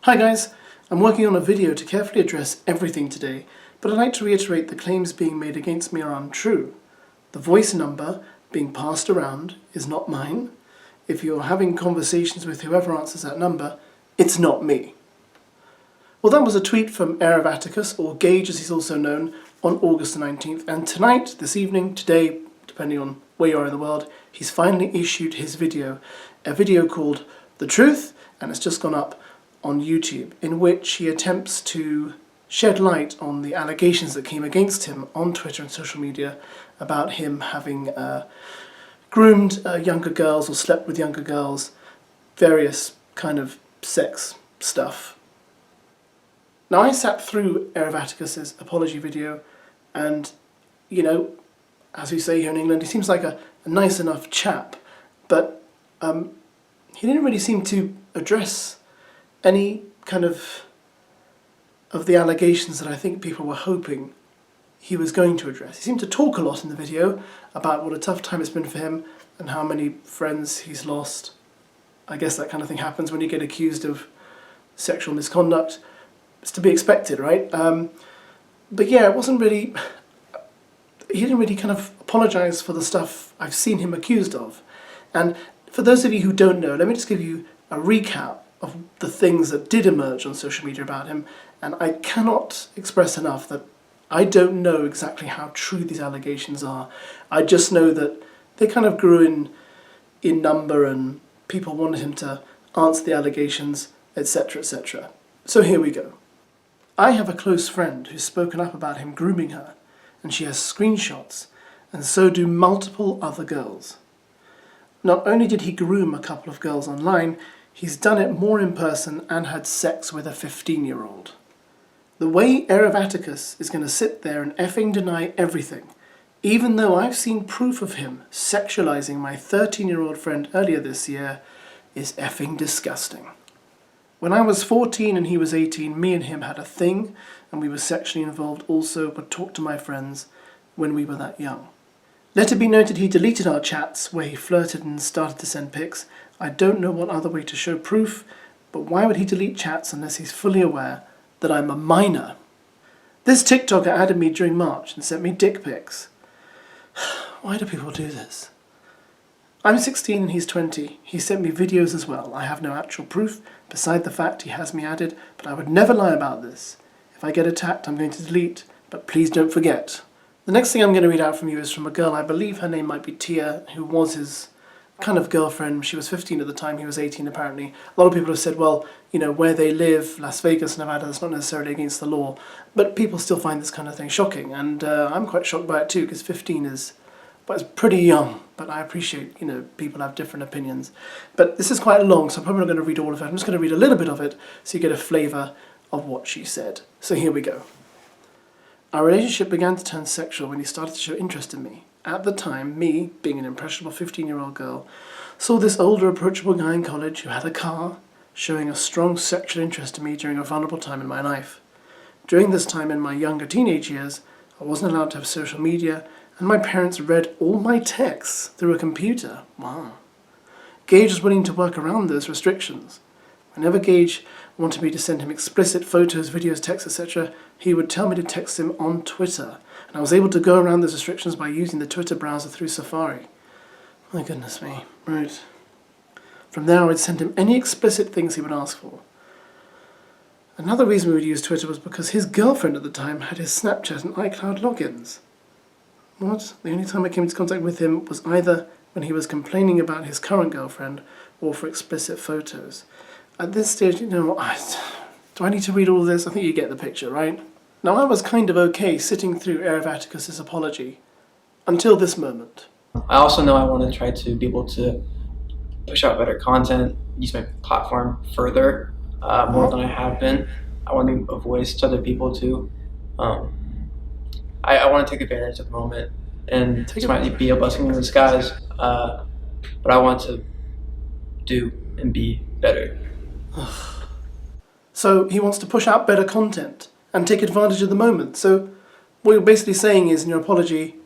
Hi guys, I'm working on a video to carefully address everything today, but I'd like to reiterate the claims being made against me are untrue. The voice number being passed around is not mine. If you're having conversations with whoever answers that number, it's not me. Well, that was a tweet from Heir of Atticus, or Gage as he's also known, on August the 19th, and tonight, this evening, today, depending on where you are in the world, he's finally issued his video, a video called The Truth, and it's just gone up on YouTube, in which he attempts to shed light on the allegations that came against him on Twitter and social media about him having groomed younger girls or slept with younger girls, various kind of sex stuff. Now I sat through Heir of Atticus's apology video and, you know, as we say here in England, he seems like a nice enough chap, but he didn't really seem to address any kind of the allegations that I think people were hoping he was going to address. He seemed to talk a lot in the video about what a tough time it's been for him and how many friends he's lost. I guess that kind of thing happens when you get accused of sexual misconduct. It's to be expected, right? But yeah, it wasn't really... He didn't really kind of apologise for the stuff I've seen him accused of. And for those of you who don't know, let me just give you a recap of the things that did emerge on social media about him, and I cannot express enough that I don't know exactly how true these allegations are. I just know that they kind of grew in number and people wanted him to answer the allegations, etc., etc. So here we go. I have a close friend who's spoken up about him grooming her, and she has screenshots, and so do multiple other girls. Not only did he groom a couple of girls online, he's done it more in person and had sex with a 15-year-old. The way Heir of Atticus is going to sit there and effing deny everything, even though I've seen proof of him sexualizing my 13-year-old friend earlier this year, is effing disgusting. When I was 14 and he was 18, me and him had a thing, and we were sexually involved also, but talked to my friends when we were that young. Let it be noted he deleted our chats where he flirted and started to send pics. I don't know what other way to show proof, but why would he delete chats unless he's fully aware that I'm a minor? This TikToker added me during March and sent me dick pics. Why do people do this? I'm 16 and he's 20. He sent me videos as well. I have no actual proof, beside the fact he has me added, but I would never lie about this. If I get attacked, I'm going to delete, but please don't forget. The next thing I'm going to read out from you is from a girl, I believe her name might be Tia, who was his kind of girlfriend. She was 15 at the time, he was 18 apparently. A lot of people have said, well, you know, where they live, Las Vegas, Nevada, that's not necessarily against the law, but people still find this kind of thing shocking, and I'm quite shocked by it too, because 15 is, well, it's pretty young, but I appreciate, you know, people have different opinions. But this is quite long, so I'm probably not going to read all of it. I'm just going to read a little bit of it, so you get a flavour of what she said. So here we go. Our relationship began to turn sexual when he started to show interest in me. At the time, me, being an impressionable 15-year-old girl, saw this older, approachable guy in college who had a car, showing a strong sexual interest in me during a vulnerable time in my life. During this time in my younger teenage years, I wasn't allowed to have social media, and my parents read all my texts through a computer. Wow. Gage was willing to work around those restrictions. Whenever Gage wanted me to send him explicit photos, videos, texts, etc., he would tell me to text him on Twitter, and I was able to go around those restrictions by using the Twitter browser through Safari. My goodness me. Right. From there I would send him any explicit things he would ask for. Another reason we would use Twitter was because his girlfriend at the time had his Snapchat and iCloud logins. What? The only time I came into contact with him was either when he was complaining about his current girlfriend or for explicit photos. At this stage, you know, do I need to read all this? I think you get the picture, right? Now, I was kind of okay sitting through Heir of Atticus's apology until this moment. I also know I want to try to be able to push out better content, use my platform further, more than I have been. I want to be a voice to other people too. I want to take advantage of the moment, and this might be a blessing in disguise, but I want to do and be better. So he wants to push out better content and take advantage of the moment. So what you're basically saying is in your apology,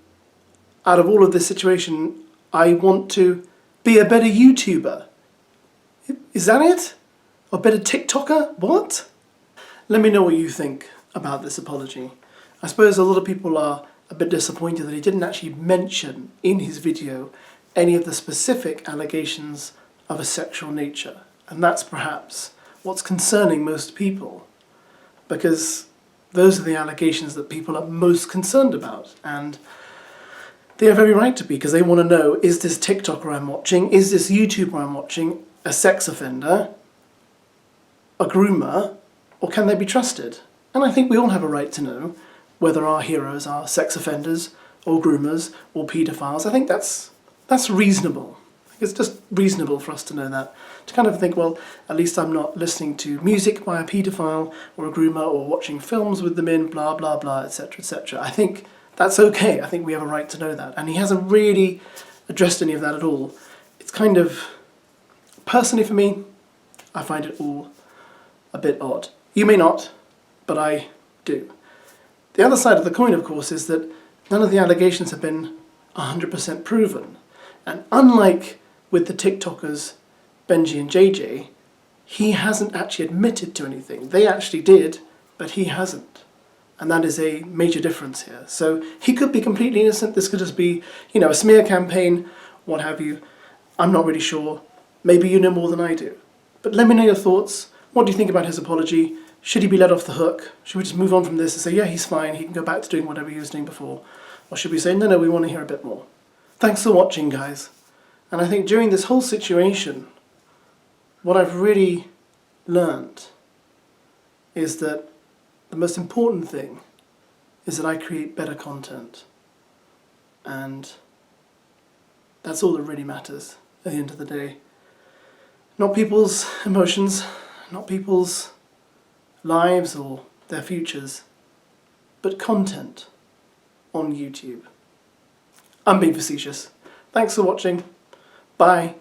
out of all of this situation, I want to be a better YouTuber. Is that it? A bit of TikToker? What? Let me know what you think about this apology. I suppose a lot of people are a bit disappointed that he didn't actually mention in his video any of the specific allegations of a sexual nature. And that's perhaps what's concerning most people, because those are the allegations that people are most concerned about. And they have every right to be, because they want to know, is this TikToker I'm watching, is this YouTuber I'm watching a sex offender, a groomer, or can they be trusted? And I think we all have a right to know whether our heroes are sex offenders or groomers or paedophiles. I think that's reasonable. It's just reasonable for us to know that. To kind of think, well, at least I'm not listening to music by a paedophile or a groomer or watching films with them in, blah, blah, blah, etc., etc. I think that's okay. I think we have a right to know that. And he hasn't really addressed any of that at all. It's kind of, personally for me, I find it all a bit odd. You may not, but I do. The other side of the coin, of course, is that none of the allegations have been 100% proven. And unlike with the TikTokers Benji and JJ, he hasn't actually admitted to anything. They actually did, but he hasn't. And that is a major difference here. So he could be completely innocent. This could just be, a smear campaign, what have you. I'm not really sure. Maybe you know more than I do. But let me know your thoughts. What do you think about his apology? Should he be let off the hook? Should we just move on from this and say, yeah, he's fine, he can go back to doing whatever he was doing before? Or should we say, no, we want to hear a bit more? Thanks for watching, guys. And I think during this whole situation, what I've really learnt is that the most important thing is that I create better content. And that's all that really matters at the end of the day. Not people's emotions, not people's lives or their futures, but content on YouTube. I'm being facetious. Thanks for watching. Bye.